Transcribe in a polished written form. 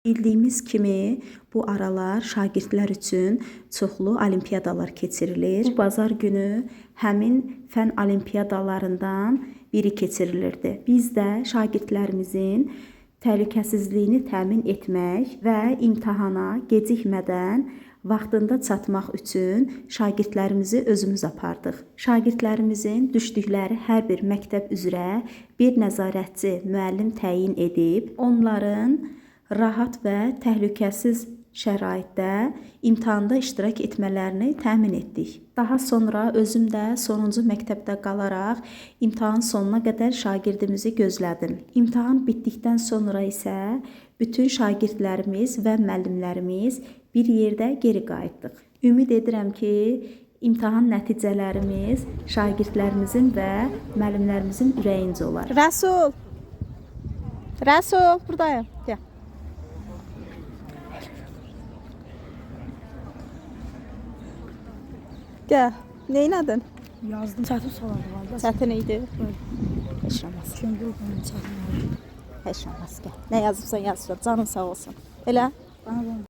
Bildiyimiz kimi bu aralar şagirdlər üçün çoxlu olimpiadalar keçirilir. Bu bazar günü həmin fən olimpiadalarından biri keçirilirdi. Biz də şagirdlərimizin təhlükəsizliyini təmin etmək və imtahana gecikmədən vaxtında çatmaq üçün şagirdlərimizi özümüz apardıq. Şagirdlərimizin düşdükləri hər bir məktəb üzrə bir nəzarətçi müəllim təyin edib, onların rahat və təhlükəsiz şəraitdə imtahanda iştirak etmələrini təmin etdik. Daha sonra özüm də sonuncu məktəbdə qalaraq imtahan sonuna qədər şagirdimizi gözlədim. İmtahan bitdikdən sonra isə bütün şagirdlərimiz və müəllimlərimiz bir yerdə geri qayıtdıq. Ümid edirəm ki, imtahan nəticələrimiz şagirdlərimizin və müəllimlərimizin ürəyincə olar. Rəsul, buradayım. Gəl. Gəl. Neynədin? Yazdım. Çətin suallar var. Çətin idi. Heç olmaz. Kömür qanı çətin var. Heç olmaz. Gəl. Nə yazıbsan yazır. Canın sağ olsun. Elə? Bana